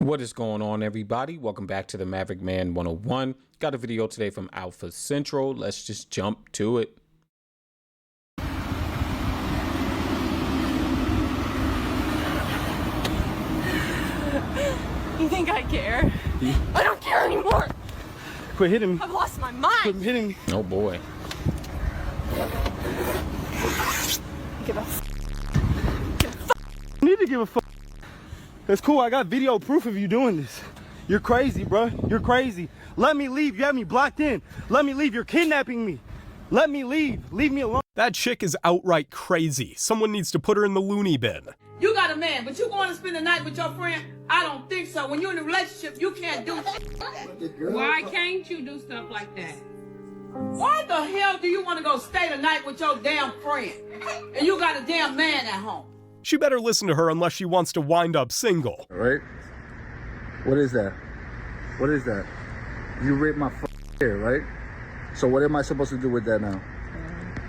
What is going on, everybody? Welcome back to the Maverick Man 101. Got a video today from Alpha Central. Let's just jump to it. You think I care? I don't care anymore. Quit hitting me. I've lost my mind. Quit hitting me. Oh boy. Give a f. You need to give a fuck. That's cool. I got video proof of you doing this. You're crazy, bro. You're crazy. Let me leave. You have me blocked in. Let me leave. You're kidnapping me. Let me leave. Leave me alone. That chick is outright crazy. Someone needs to put her in the loony bin. You got a man, but you going to spend the night with your friend? I don't think so. When you're in a relationship, you can't do shit. Why can't you do stuff like that? Why the hell do you want to go stay the night with your damn friend? And you got a damn man at home. She better listen to her unless she wants to wind up single. All right? What is that? What is that? You ripped my hair, right? So what am I supposed to do with that now?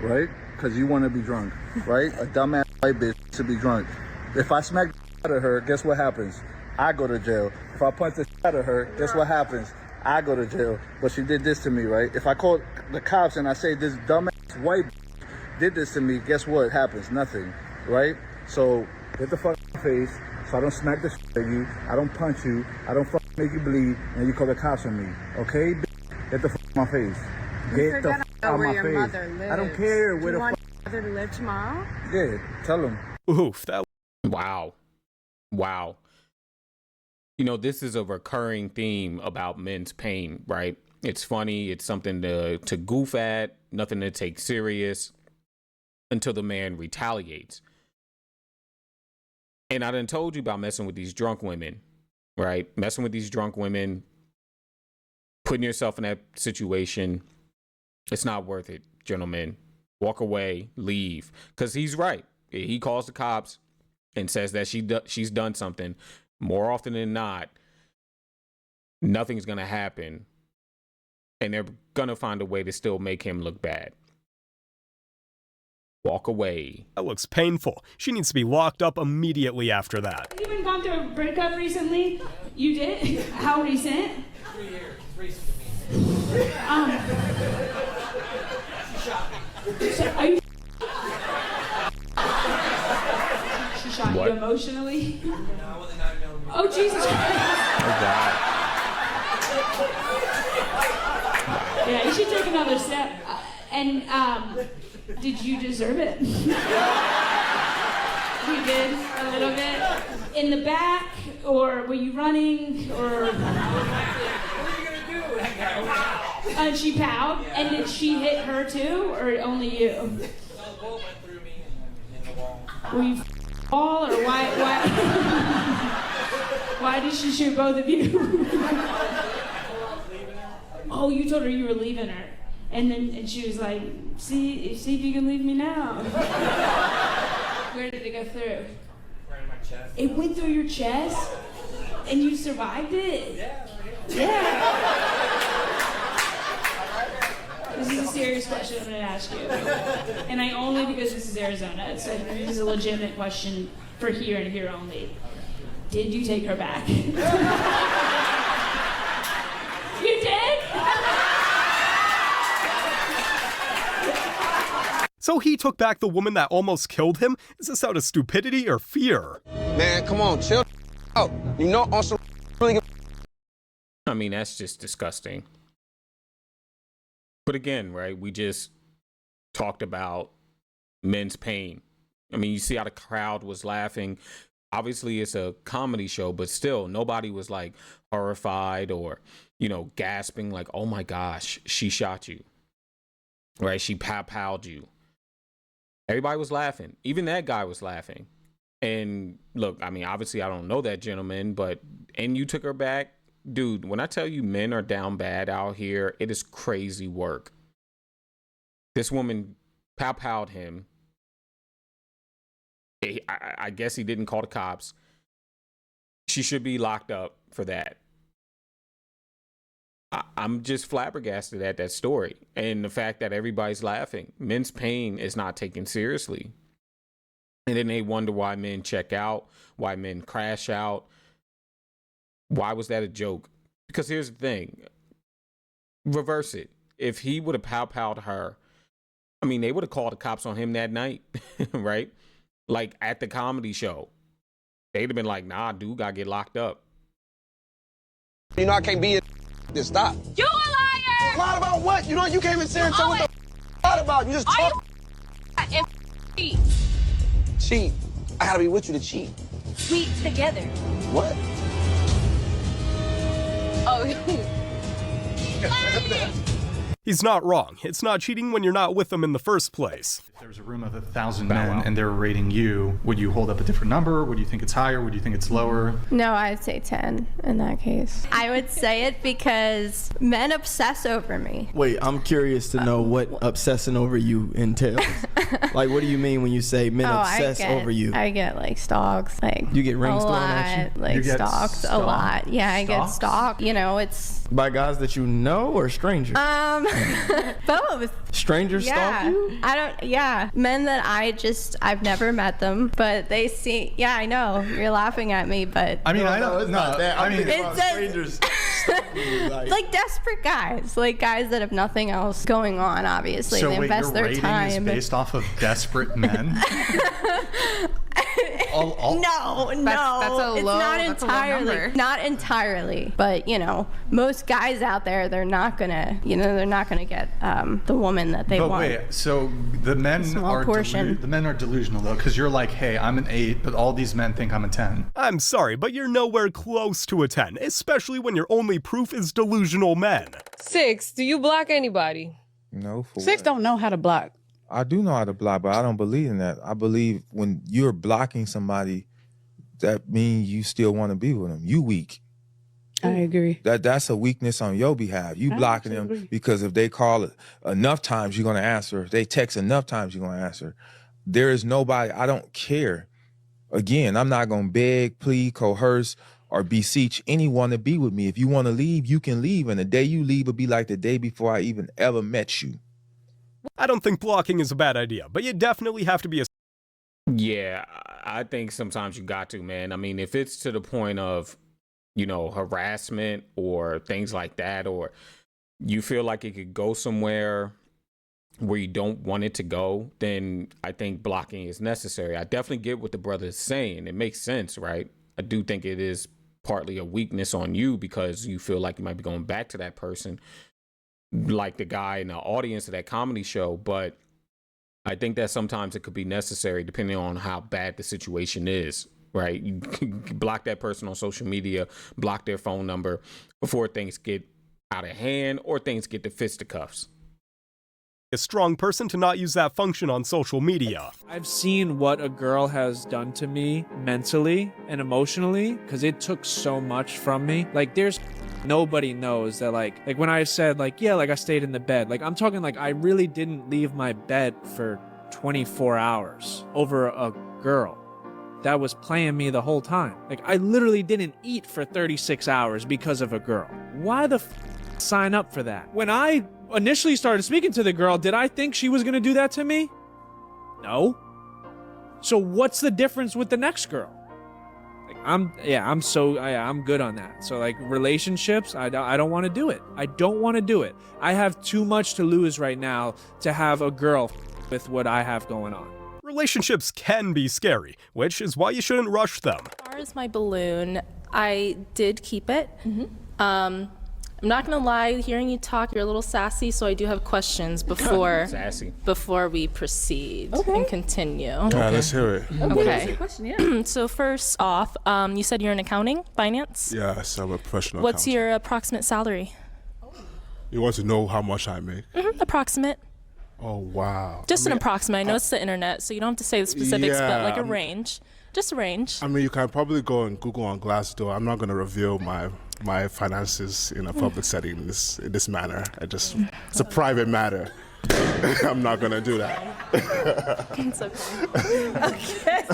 Right? Because you want to be drunk, right? A dumbass white bitch to be drunk. If I smack the out of her, guess what happens? I go to jail. If I punch the out of her, guess what happens? I go to jail. But she did this to me, right? If I call the cops and I say this dumbass white bitch did this to me, guess what happens? Nothing, right? So get the fuck out of my face so I don't smack the shit at you, I don't punch you, I don't fucking make you bleed, and you call the cops on me, okay? Get the fuck out of my face. Get the fuck out of my face. I don't care where the fuck. Mother to live tomorrow? Yeah, tell them. Oof, that. Wow. Wow. You know, this is a recurring theme about men's pain, right? It's funny. It's something to goof at, nothing to take serious until the man retaliates. And I done told you about messing with these drunk women, right? Messing with these drunk women, putting yourself in that situation. It's not worth it, gentlemen. Walk away, leave. Because he's right. He calls the cops and says that she's done something. More often than not, nothing's going to happen. And they're going to find a way to still make him look bad. Walk away. That looks painful. She needs to be locked up immediately after that. You even gone through a breakup recently? You did? How recent? 3 years. Recent to me. She shot me. So are you? She shot What? you emotionally? No, with a 9mm. Oh, Jesus Christ. Oh, God. Yeah, you should take another step. Did you deserve it? You did a little bit. In the back, or were you running, or? What are you gonna do? And she powed, and did she hit her too, or only you? No, the bullet went through me and the wall. Were you all, or why? Why did she shoot both of you? Oh, you told her you were leaving her. And she was like, see if you can leave me now. Where did it go through? Right in my chest. It went through your chest? And you survived it? Yeah. Yeah. This is a serious question I'm going to ask you. And I only because this is Arizona. So this is a legitimate question for here and here only. Did you take her back? You did? So he took back the woman that almost killed him? Is this out of stupidity or fear? Man, come on, chill out. You know, on some really. I mean, that's just disgusting. But again, right, we just talked about men's pain. I mean, you see how the crowd was laughing. Obviously, it's a comedy show, but still, nobody was like horrified or, you know, gasping like, oh my gosh, she shot you. Right? She pow-powed you. Everybody was laughing. Even that guy was laughing. And look, I mean, obviously, I don't know that gentleman, and you took her back. Dude, when I tell you men are down bad out here, it is crazy work. This woman pow-powed him. I guess he didn't call the cops. She should be locked up for that. I'm just flabbergasted at that story and the fact that everybody's laughing. Men's pain is not taken seriously. And then they wonder why men check out, why men crash out. Why was that a joke? Because here's the thing. Reverse it. If he would have pow-powed her, I mean, they would have called the cops on him that night, right? Like at the comedy show. They'd have been like, nah, dude, gotta get locked up. You know I can't be in this. Stop. You a liar! Lied about what? You know you came in here and said what the lied about. You just Are talk. you cheat? Cheat. I gotta be with you to cheat. Cheat together. What? Oh. He's not wrong. It's not cheating when you're not with them in the first place. If there was a room of 1,000 men and they're rating you, would you hold up a different number? Would you think it's higher? Would you think it's lower? No, I'd say 10 in that case. I would say it because men obsess over me. Wait, I'm curious to know what obsessing over you entails. Like, what do you mean when you say men obsess over you? I get like stalks, like you get rings thrown at you? Like stalked a lot. Yeah, I get stalked. You know, it's by guys that you know or strangers? Both. Strangers stalk you? Yeah, men that I've never met them, but they see. Yeah, I know you're laughing at me, but I mean, no, it's not that. I mean, it's strangers. Like desperate guys, like guys that have nothing else going on. Obviously, so they invest your their rating time. Is based off of desperate men. No, it's not entirely, but you know, most guys out there, they're not gonna get the woman that they want. But wait, so the men are delusional though, because you're like, hey, I'm an 8, but all these men think I'm a 10. I'm sorry, but you're nowhere close to a 10, especially when your only proof is delusional men. 6, do you block anybody? No. 6 don't know how to block. I do know how to block, but I don't believe in that. I believe when you're blocking somebody, that means you still want to be with them. You weak. I agree. That's a weakness on your behalf. You blocking them because if they call it enough times, you're going to answer. If they text enough times, you're going to answer. There is nobody, I don't care. Again, I'm not going to beg, plead, coerce, or beseech anyone to be with me. If you want to leave, you can leave. And the day you leave will be like the day before I even ever met you. I don't think blocking is a bad idea, but you definitely have to be a... Yeah, I think sometimes you got to, man. I mean, if it's to the point of, you know, harassment or things like that, or you feel like it could go somewhere where you don't want it to go, then I think blocking is necessary. I definitely get what the brother is saying. It makes sense, right? I do think it is partly a weakness on you because you feel like you might be going back to that person, like the guy in the audience of that comedy show. But I think that sometimes it could be necessary depending on how bad the situation is, right? You block that person on social media, block their phone number before things get out of hand or things get to fisticuffs. A strong person to not use that function on social media. I've seen what a girl has done to me mentally and emotionally because it took so much from me. Like there's nobody knows that like when I said like, yeah, like I stayed in the bed, like I'm talking like I really didn't leave my bed for 24 hours over a girl that was playing me the whole time. Like I literally didn't eat for 36 hours because of a girl. Why the sign up for that? When I initially started speaking to the girl, did I think she was gonna do that to me? No. So what's the difference with the next girl? Like I'm good on that. So like relationships, I don't want to do it. I don't want to do it. I have too much to lose right now to have a girl with what I have going on. Relationships can be scary, which is why you shouldn't rush them. As far as my balloon, I did keep it. I'm not gonna lie, hearing you talk, you're a little sassy, so I do have questions before we proceed and continue. All right, let's hear it. Okay. So first off, you said you're in accounting, finance? Yes, I'm a professional What's accountant. your approximate salary? You want to know how much I make? Approximate. Oh, wow. Just an approximate. I know it's the internet, so you don't have to say the specifics, but like a range. Just a range. I mean, you can probably go and Google on Glassdoor. I'm not going to reveal my finances in a public setting in this manner. It's a private matter. I'm not going to do that. It's okay.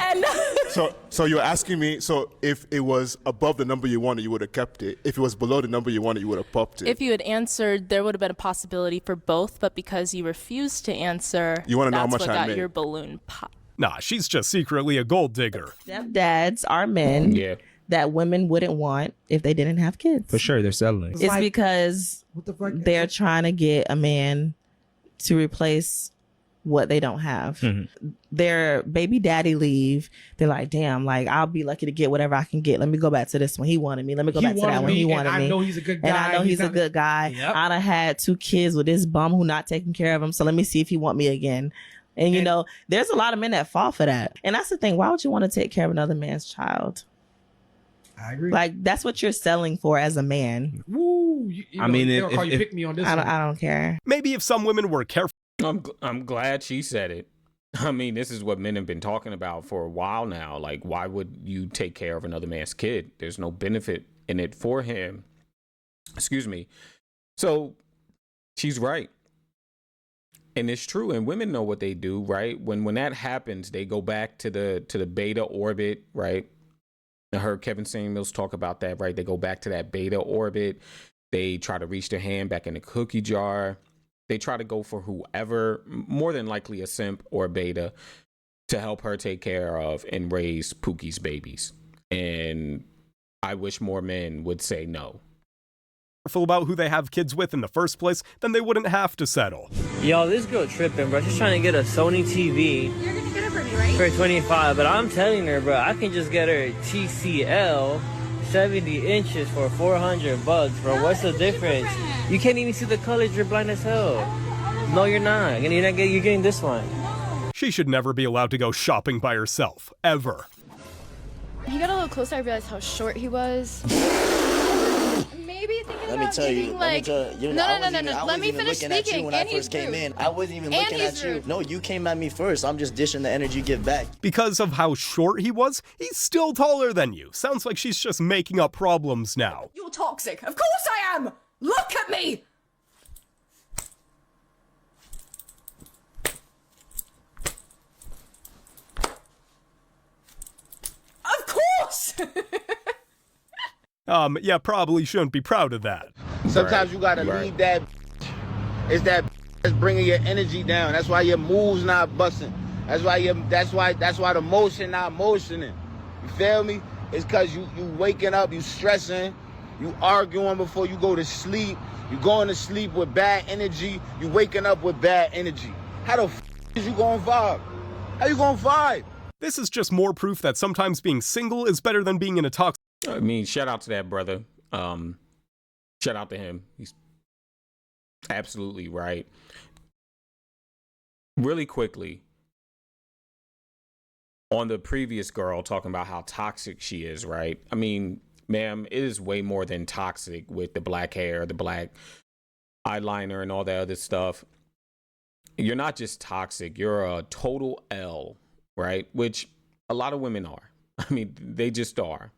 And So you're asking me, so if it was above the number you wanted, you would have kept it. If it was below the number you wanted, you would have popped it. if you had answered, there would have been a possibility for both, but because you refused to answer, You wanna know how that's much what I got make. your balloon pop. Nah, she's just secretly a gold digger. Stepdads are men. Yeah. that women wouldn't want if they didn't have kids. For sure, they're settling. It's because they're trying to get a man to replace what they don't have. Their baby daddy leave. They're like, damn, like I'll be lucky to get whatever I can get. Let me go back to this one. He wanted me. Let me go back to that one. He wanted me. I know he's a good guy. And I know he's a good guy. Yep. I done had 2 kids with this bum who not taking care of him. So let me see if he want me again. And you know, there's a lot of men that fall for that. And that's the thing. Why would you want to take care of another man's child? I agree. Like that's what you're selling for as a man. Woo! I mean, they'll call you pick me on this. I don't care. Maybe if some women were careful. I'm glad she said it. I mean, this is what men have been talking about for a while now. Like, why would you take care of another man's kid? There's no benefit in it for him. Excuse me. So she's right. And it's true. And women know what they do, right? When that happens, they go back to the beta orbit, right? I heard Kevin Samuels talk about that, right? They go back to that beta orbit. They try to reach their hand back in the cookie jar. They try to go for whoever, more than likely a simp or a beta, to help her take care of and raise Pookie's babies. And I wish more men would say no. Careful about who they have kids with in the first place, then they wouldn't have to settle. Yo, this girl tripping, bro. She's trying to get a Sony TV. You're gonna get it for me, right? For 25, but I'm telling her, bro, I can just get her a TCL 70 inches for $400, bro. What's the difference? You can't even see the colors. You're blind as hell. No, you're not. You're getting this one. She should never be allowed to go shopping by herself, ever. He got a little closer. I realized how short he was. Maybe thinking Let me tell you. No. Let me finish speaking. When I first came in, I wasn't even looking at you. No, you came at me first. I'm just dishing the energy you give back. Because of how short he was, he's still taller than you. Sounds like she's just making up problems now. You're toxic. Of course I am. Look at me. Of course. Yeah, probably shouldn't be proud of that. Sometimes you gotta leave that. It's that that's bringing your energy down. That's why your moves not busting. That's why the motion not motioning. You feel me? It's cause you waking up, you stressing, you arguing before you go to sleep. You going to sleep with bad energy. You waking up with bad energy. How the f is you gonna vibe? How you gonna vibe? This is just more proof that sometimes being single is better than being in a toxic. I mean, shout out to that brother. Shout out to him. He's absolutely right. Really quickly, on the previous girl talking about how toxic she is, right? I mean, ma'am, it is way more than toxic with the black hair, the black eyeliner, and all that other stuff. You're not just toxic. You're a total L, right? Which a lot of women are. I mean, they just are.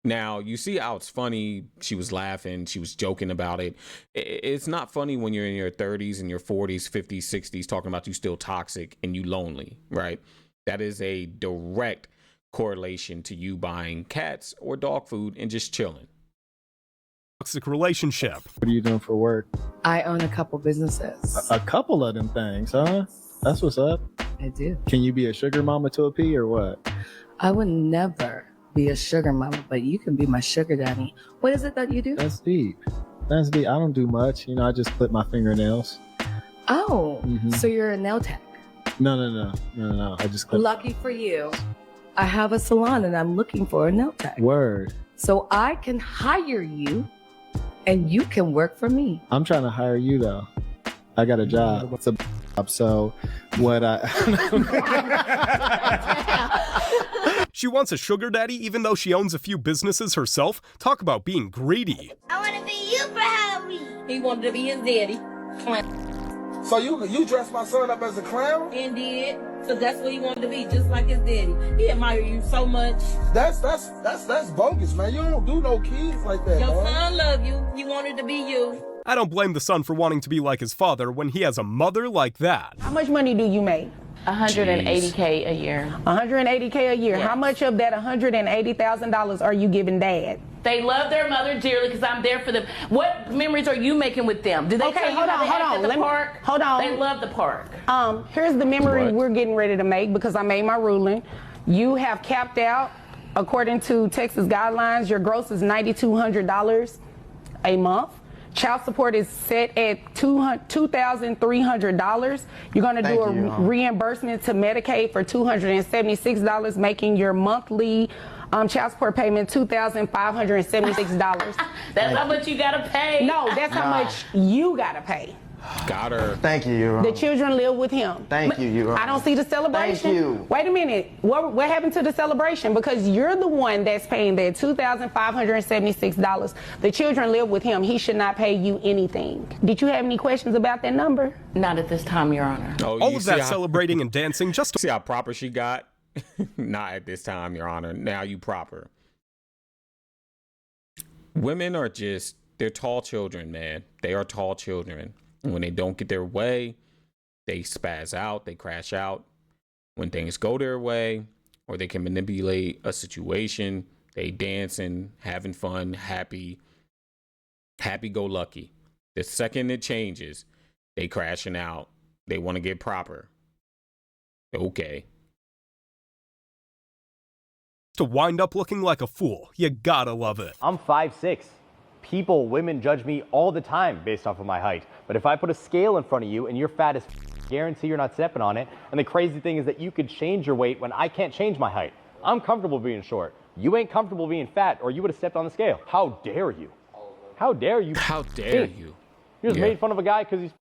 Now, you see how it's funny. She was laughing. She was joking about it. It's not funny when you're in your 30s and your 40s, 50s, 60s talking about you still toxic and you lonely, right? That is a direct correlation to you buying cats or dog food and just chilling. Toxic relationship. What are you doing for work? I own a couple businesses. A couple of them things, huh? That's what's up. I do. Can you be a sugar mama to a P or what? I would never be a sugar mama, but you can be my sugar daddy. What is it that you do? That's deep. That's deep. I don't do much. You know, I just clip my fingernails. Oh, so you're a nail tech? No. I just clip. Lucky for you. I have a salon and I'm looking for a nail tech. Word. So I can hire you and you can work for me. I'm trying to hire you though. I got a job. It's a job. So what She wants a sugar daddy even though she owns a few businesses herself. Talk about being greedy. I want to be you for Halloween. He wanted to be his daddy. So you dressed my son up as a clown? And did. So that's what he wanted to be, just like his daddy. He admired you so much. That's bogus, man. You don't do no kids like that. Your son loved you. He wanted to be you. I don't blame the son for wanting to be like his father when he has a mother like that. How much money do you make? $180K a year. $180K a year. Yes. How much of that $180,000 are you giving dad? They love their mother dearly because I'm there for them. What memories are you making with them? Do they tell you how they act at the park? Hold on. They love the park. Here's the memory we're getting ready to make because I made my ruling. You have capped out According to Texas guidelines, your gross is $9,200 a month. Child support is set at $2,300. You're going to do a reimbursement to Medicaid for $276, making your monthly child support payment $2,576. That's how much you gotta pay. No, that's how much you gotta pay. Got her. Thank you, Your The children live with him. Thank you, Your I don't see the celebration. Thank you. Wait a minute. What happened to the celebration? Because you're the one that's paying that $2,576. The children live with him. He should not pay you anything. Did you have any questions about that number? Not at this time, Your Honor. Oh, All of that celebrating and dancing just to see how proper she got. Not at this time, Your Honor. Now you proper. Women are they're tall children, man. They are tall children. When they don't get their way, they spaz out, they crash out. When things go their way, or they can manipulate a situation, they dancing, having fun, happy-go-lucky. The second it changes, they crashing out. They want to get proper. Okay. to wind up looking like a fool. You gotta love it. I'm 5'6". Women judge me all the time based off of my height. But if I put a scale in front of you and you're fat as guarantee you're not stepping on it. And the crazy thing is that you could change your weight when I can't change my height. I'm comfortable being short. You ain't comfortable being fat, or you would have stepped on the scale. How dare you? How dare you? How dare you? You just made fun of a guy because he's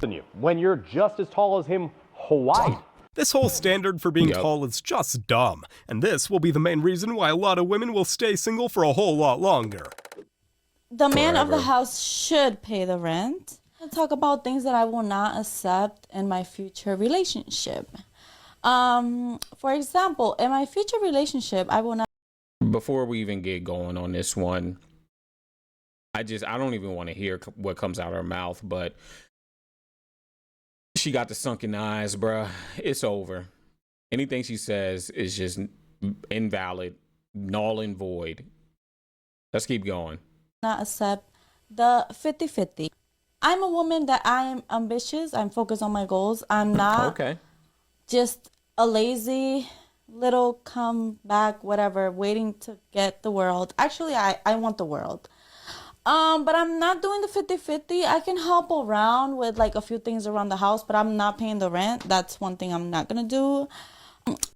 than you when you're just as tall as him. Hawaii. This whole standard for being tall is just dumb, and this will be the main reason why a lot of women will stay single for a whole lot longer. The man of the house should pay the rent. I'll talk about things that I will not accept in my future relationship. For example, in my future relationship, I will not. Before we even get going on this one, I don't even want to hear what comes out of her mouth, but she got the sunken eyes, bruh. It's over. Anything she says is just invalid, null and void. Let's keep going. Not accept the 50-50. I'm a woman that I am ambitious. I'm focused on my goals. I'm not just a lazy little come back, whatever, waiting to get the world. Actually, I want the world. But I'm not doing the 50-50. I can help around with like a few things around the house, but I'm not paying the rent. That's one thing I'm not gonna do.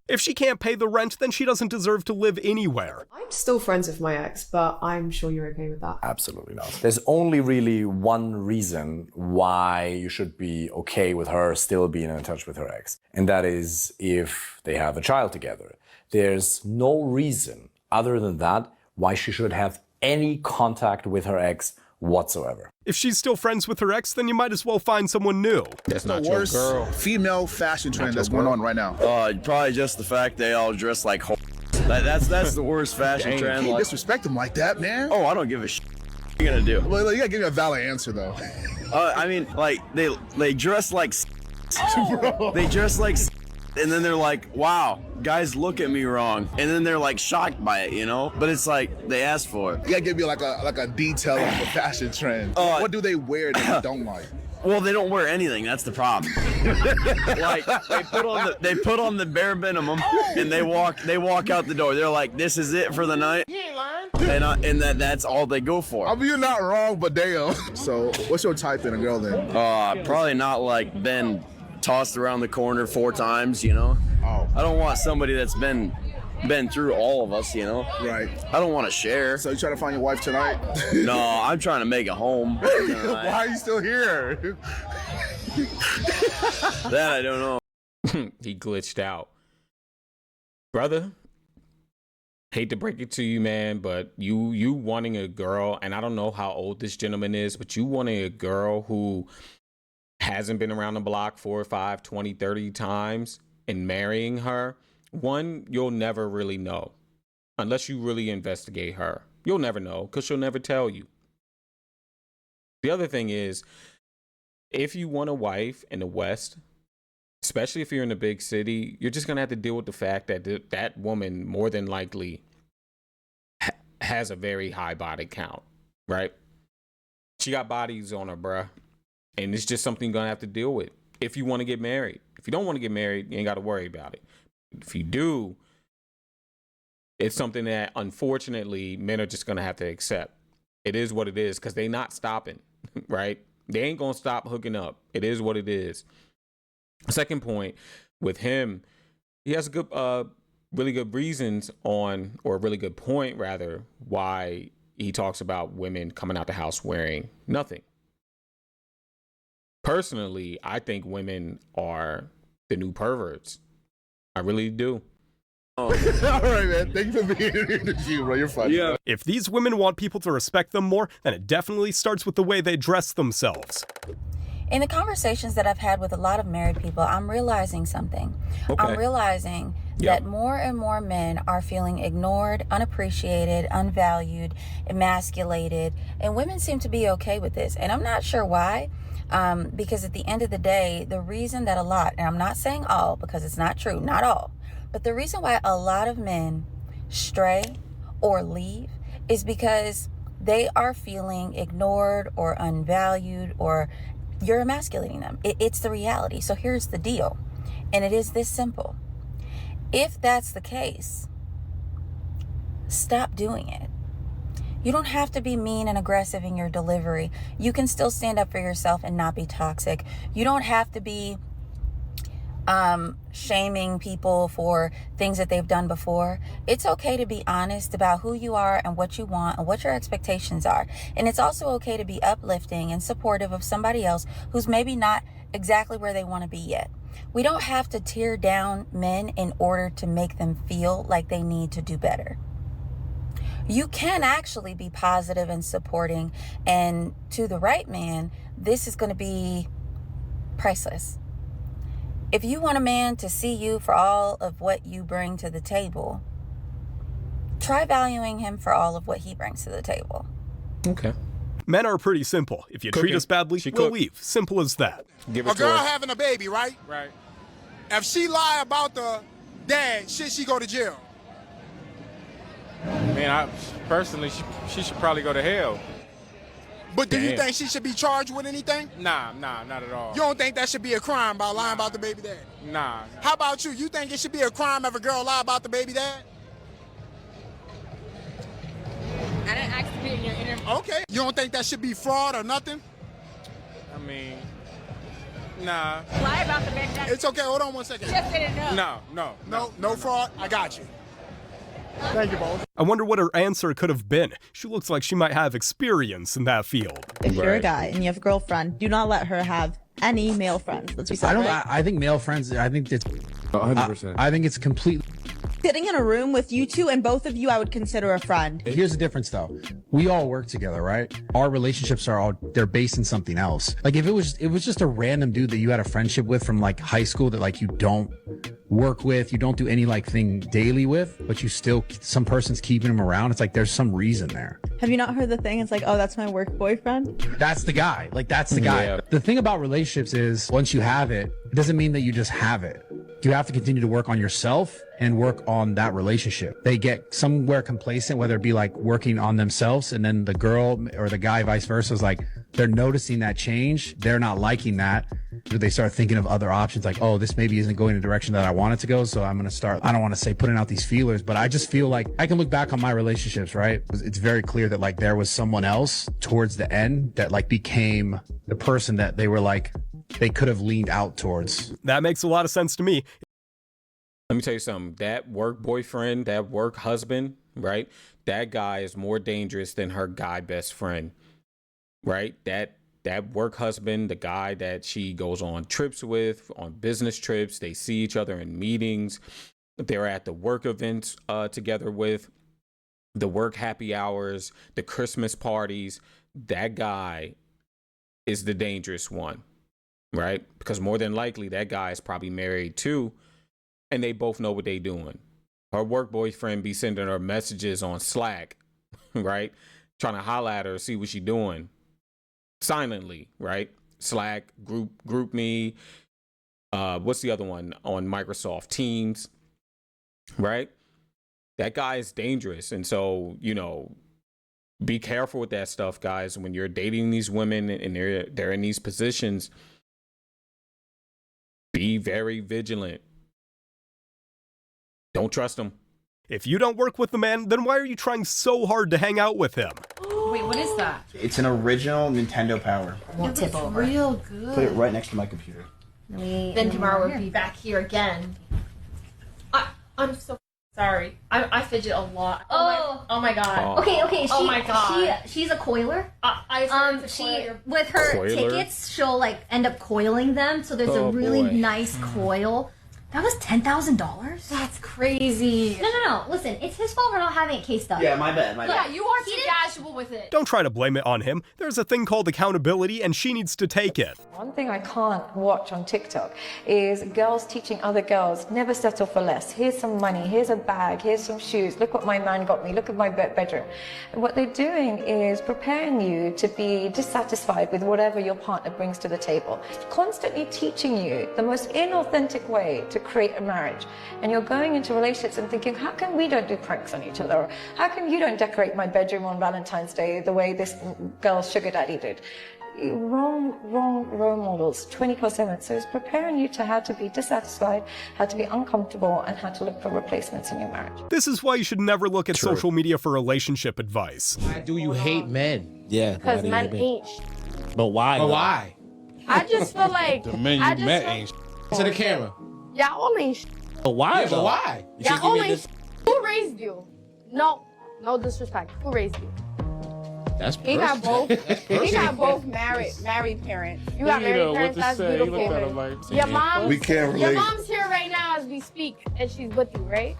If she can't pay the rent, then she doesn't deserve to live anywhere. I'm still friends with my ex, but I'm sure you're okay with that. Absolutely not. There's only really one reason why you should be okay with her still being in touch with her ex, and that is if they have a child together. There's no reason other than that why she should have any contact with her ex whatsoever. If she's still friends with her ex, then you might as well find someone new. That's not the worst your girl. Female fashion trend that's going on right now. Probably just the fact they all dress like that's the worst fashion trend. You can't disrespect them like that, man. Oh, I don't give a shit. What are you gonna do? Well, you gotta give me a valid answer though. I mean, like they dress like they dress like, and then they're like, wow, guys look at me wrong. And then they're like shocked by it, you know? But it's like, they asked for it. You gotta give me like a detail of the fashion trend. What do they wear that you don't like? Well, they don't wear anything. That's the problem. Like they put on the bare minimum, and they walk out the door. They're like, this is it for the night. You ain't lying. And that's all they go for. I mean, you're not wrong, but damn. So, what's your type in a girl then? Probably not like been tossed around the corner 4 times, you know? Oh. I don't want somebody that's been through all of us, you know? Right. I don't want to share. So you trying to find your wife tonight? No, I'm trying to make it home. Why are you still here? That I don't know. He glitched out. Brother, hate to break it to you, man, but you wanting a girl, and I don't know how old this gentleman is, but you wanting a girl who hasn't been around the block 4 or 5, 20, 30 times and marrying her, one, you'll never really know unless you really investigate her. You'll never know because she'll never tell you. The other thing is, if you want a wife in the West, especially if you're in a big city, you're just going to have to deal with the fact that that woman more than likely has a very high body count, right? She got bodies on her, bruh. And it's just something you're going to have to deal with if you want to get married. If you don't want to get married, you ain't got to worry about it. If you do, it's something that unfortunately men are just going to have to accept. It is what it is because they not stopping, right? They ain't going to stop hooking up. It is what it is. Second point with him, he has a good, really good reasons on, or a really good point rather, why he talks about women coming out the house wearing nothing. Personally, I think women are the new perverts. I really do. All right, man. Thank you for being here in the G, bro. You're funny. Yeah. If these women want people to respect them more, then it definitely starts with the way they dress themselves. In the conversations that I've had with a lot of married people, I'm realizing something. Okay. I'm realizing that more and more men are feeling ignored, unappreciated, unvalued, emasculated, and women seem to be okay with this. And I'm not sure why, because at the end of the day, the reason that a lot, and I'm not saying all because it's not true, not all, but the reason why a lot of men stray or leave is because they are feeling ignored or unvalued, or you're emasculating them. It's the reality. So here's the deal. And it is this simple. If that's the case, stop doing it. You don't have to be mean and aggressive in your delivery. You can still stand up for yourself and not be toxic. You don't have to be shaming people for things that they've done before. It's okay to be honest about who you are and what you want and what your expectations are. And it's also okay to be uplifting and supportive of somebody else who's maybe not exactly where they want to be yet. We don't have to tear down men in order to make them feel like they need to do better. You can actually be positive and supporting, and to the right man, this is going to be priceless. If you want a man to see you for all of what you bring to the table, try valuing him for all of what he brings to the table. Okay. Men are pretty simple. If you treat us badly, we'll leave. Simple as that. A girl having a baby, right? Right. If she lie about the dad, should she go to jail? I mean, personally, she should probably go to hell. But do you think she should be charged with anything? Nah, not at all. You don't think that should be a crime by lying about the baby dad? Nah. How about you? You think it should be a crime if a girl lie about the baby dad? I didn't ask to be in your interview. Okay. You don't think that should be fraud or nothing? I mean, nah. Lie about the baby dad. It's okay. Hold on one second. Just didn't know. No fraud. I got you. Thank you, both. I wonder what her answer could have been. She looks like she might have experience in that field. If you're a guy and you have a girlfriend, do not let her have any male friends. Let's be I don't. I think male friends. I think it's 100%. I think it's completely. Sitting in a room with you two and both of you, I would consider a friend. Here's the difference, though. We all work together, right? Our relationships they're based in something else. Like if it was just a random dude that you had a friendship with from like high school that like you don't work with, you don't do any like thing daily with, but you still, some person's keeping him around. It's like there's some reason there. Have you not heard the thing? It's like, oh, that's my work boyfriend. That's the guy. Like that's the guy. Yeah. The thing about relationships is once you have it, it doesn't mean that you just have it. You have to continue to work on yourself and work on that relationship. They get somewhere complacent, whether it be like working on themselves, and then the girl or the guy vice versa is like, they're noticing that change. They're not liking that. They start thinking of other options like, oh, this maybe isn't going in the direction that I want it to go. So I'm going to start, I don't want to say putting out these feelers, but I just feel like I can look back on my relationships, right? It's very clear that like there was someone else towards the end that like became the person that they were like, they could have leaned out towards. That makes a lot of sense to me. Let me tell you something. That work boyfriend, that work husband, right? That guy is more dangerous than her guy best friend, right? That work husband, the guy that she goes on trips with, on business trips, they see each other in meetings, they're at the work events together with, the work happy hours, the Christmas parties. That guy is the dangerous one, right? Because more than likely that guy is probably married too, and they both know what they doing. Her work boyfriend be sending her messages on Slack, right? Trying to holler at her, see what she doing. Silently, right? Slack, group me. What's the other one on Microsoft? Teams, right? That guy is dangerous. And so, you know, be careful with that stuff, guys. When you're dating these women and they're in these positions, be very vigilant. Don't trust them. If you don't work with the man, then why are you trying so hard to hang out with him? Wait, what is that? It's an original Nintendo Power. Won't tip over. Real good. Put it right next to my computer. Then tomorrow we'll be back here again. I'm so sorry. I fidget a lot. Oh my god. Okay. Oh my god. She's a coiler. She with her Coiler? tickets, she'll like end up coiling them. So there's a really nice coil. That was $10,000. That's crazy. No. Listen, it's his fault for not having it cased up. Yeah, my bad. Yeah, you are too casual with it. Don't try to blame it on him. There's a thing called accountability, and she needs to take it. One thing I can't watch on TikTok is girls teaching other girls, never settle for less. Here's some money, here's a bag, here's some shoes. Look what my man got me, look at my bedroom. And what they're doing is preparing you to be dissatisfied with whatever your partner brings to the table. Constantly teaching you the most inauthentic way to create a marriage. And you're going into relationships and thinking, how come we don't do pranks on each other? Or how come you don't decorate my bedroom on Valentine's Day the way this girl's sugar daddy did? Wrong role models 24/7. So it's preparing you to how to be dissatisfied, how to be uncomfortable, and how to look for replacements in your marriage. This is why you should never look at social media for relationship advice. Why do you hate men? Yeah. Because men ain't But why? But why? I just feel like The men you met ain't to the camera. y'all all ain't But why? Yeah, But why? You Y'all should all give me ain't this. Who raised you? No disrespect. Who raised you? That's He got both. He got both married parents. You got married parents. That's beautiful. Your mom. We can't relate. Your mom's here right now as we speak, and she's with you, right?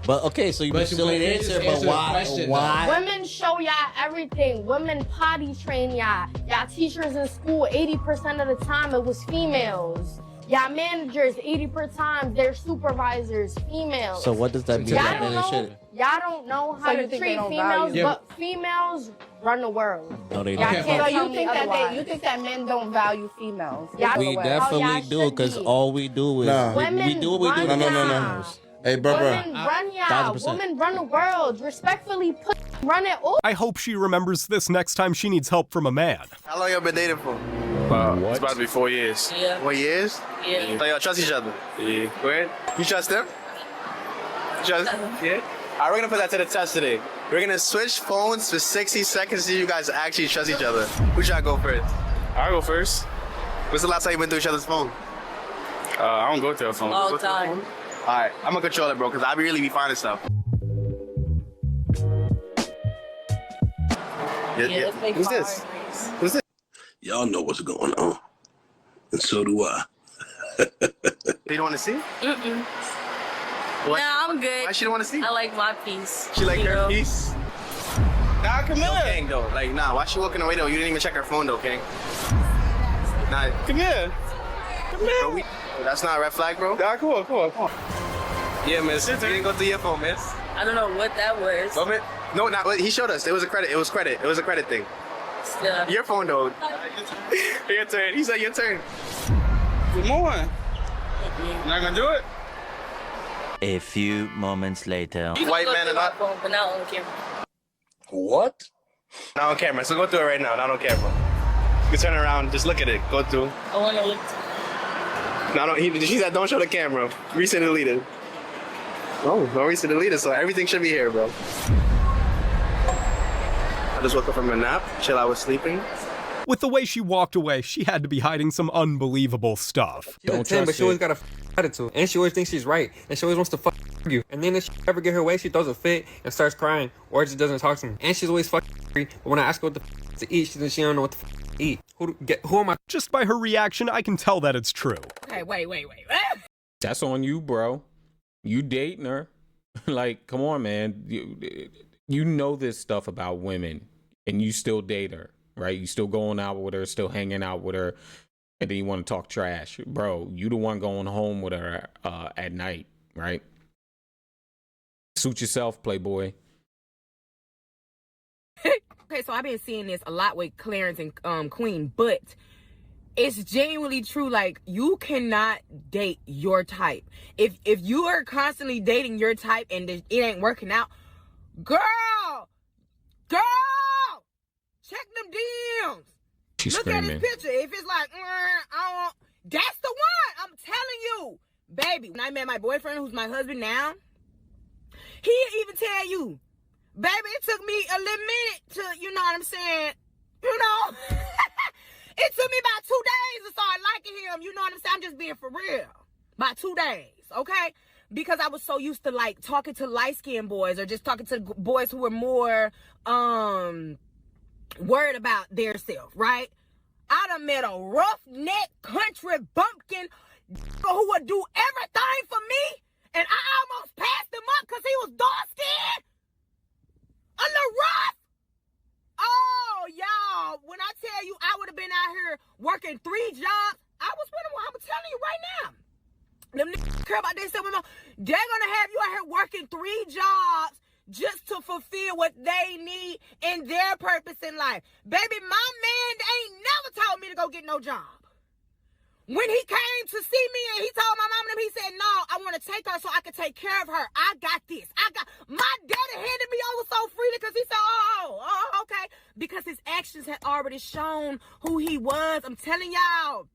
But okay, so you still ain't answer. But why? Why? Women show y'all everything. Women potty train y'all. Y'all teachers in school, 80% of the time it was females. Y'all managers, 80% they're supervisors, females. So what does that mean? Y'all don't know how to treat females, but females run the world. No, they Y'all don't. can't tell me otherwise. You think that men don't value females? We definitely do, because all we do is we do what we do. No. Hey, bro. Women run y'all. 1000%. Women run the world. Respectfully, run it all. I hope she remembers this next time she needs help from a man. How long y'all been dating for? It's about to be 4 years. Yeah. 4 years? Yeah. So y'all trust each other? Yeah. Go ahead. You trust them? Trust? Yeah. Alright, we're gonna put that to the test today. We're gonna switch phones for 60 seconds to see if you guys actually trust each other. Who should I go first? I'll go first. When's the last time you went through each other's phone? I don't go through a phone. All the time. Alright, I'm gonna control it, bro, because I really be finding stuff. Yeah. Who's this? Who's this? Y'all know what's going on, and so do I. You don't want to see? Mm-mm. What? No, I'm good. Why she don't want to see? I like my piece. She like her piece? Nah, Camilla. Gang, though. Like, nah, why she walking away, though? You didn't even check her phone, though, King. Nah. Come here. Bro, that's not a red flag, bro? Nah, come on. Yeah, miss. You didn't go through your phone, miss. I don't know what that was. No, not. He showed us. It was a credit. It was a credit thing. Yeah. Your phone, though. Your turn. He said your turn. Come on. You not gonna do it? A few moments later. White man and not. Phone, but not on camera. What? Not on camera. So go through it right now. Not on camera. You turn around. Just look at it. Go through. I want to look. No, she said don't show the camera. Recent deleted. Oh, no recent deleted, so everything should be here, bro. I just woke up from a nap. I was sleeping. With the way she walked away, she had to be hiding some unbelievable stuff. She's a 10, but she always got a attitude, and she always thinks she's right, and she always wants to argue. And then if she ever get her way, she throws a fit and starts crying, or just doesn't talk to me. And she's always angry. But when I ask her what the to eat, she don't know what to eat. Who am I? Just by her reaction, I can tell that it's true. Okay, wait. That's on you, bro. You dating her. Like, come on, man. You know this stuff about women, and you still date her, right? You still going out with her, still hanging out with her, and then you want to talk trash. Bro, you the one going home with her at night, right? Suit yourself, playboy. Okay, so I've been seeing this a lot with Clarence and Queen, but it's genuinely true. Like, you cannot date your type. If you are constantly dating your type and it ain't working out, girl, check them DMs. She's Look screaming. at his picture. If it's like, that's the one. I'm telling you, baby. When I met my boyfriend, who's my husband now, He'll even tell you, baby, it took me a little minute to, you know what I'm saying? You know, it took me about 2 days to start liking him. You know what I'm saying? I'm just being for real. About 2 days, okay? Because I was so used to like talking to light-skinned boys or just talking to boys who were more worried about their self, right? I done met a roughneck country bumpkin who would do everything for me, and I almost passed him up because he was dark-skinned. A little rough. Oh, y'all, when I tell you I would have been out here working 3 jobs, I'm telling you right now. Them niggas care about themselves. They're gonna have you out here working 3 jobs just to fulfill what they need and their purpose in life. Baby, my man ain't never told me to go get no job. When he came to see me and he told my mom and them, he said, no, I want to take her so I can take care of her. I got this. My daddy handed me over so freely because he said, oh, okay. Because his actions had already shown who he was. I'm telling y'all,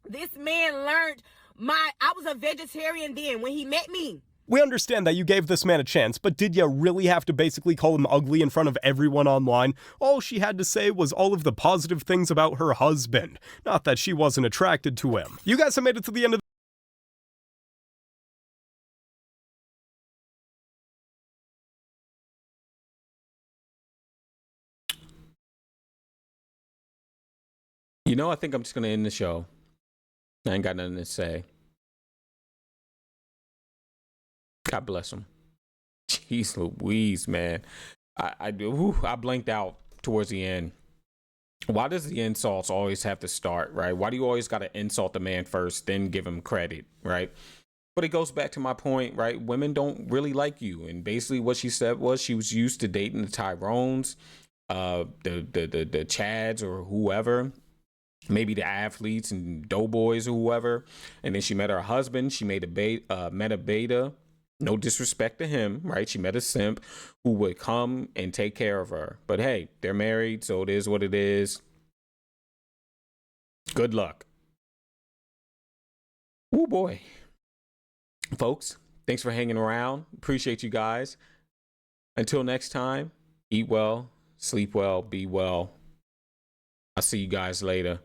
this man learned I was a vegetarian then when he met me. We understand that you gave this man a chance, but did you really have to basically call him ugly in front of everyone online? All she had to say was all of the positive things about her husband, not that she wasn't attracted to him. You guys have made it to the end of You know, I think I'm just going to end the show. I ain't got nothing to say. God bless him. Jeez Louise, man. I blanked out towards the end. Why does the insults always have to start, right? Why do you always got to insult the man first, then give him credit, right? But it goes back to my point, right? Women don't really like you. And basically what she said was she was used to dating the Tyrones, the Chads or whoever. Maybe the athletes and doughboys or whoever. And then she met her husband. She met a beta. No disrespect to him, right? She met a simp who would come and take care of her. But hey, they're married, so it is what it is. Good luck. Oh boy. Folks, thanks for hanging around. Appreciate you guys. Until next time, eat well, sleep well, be well. I'll see you guys later.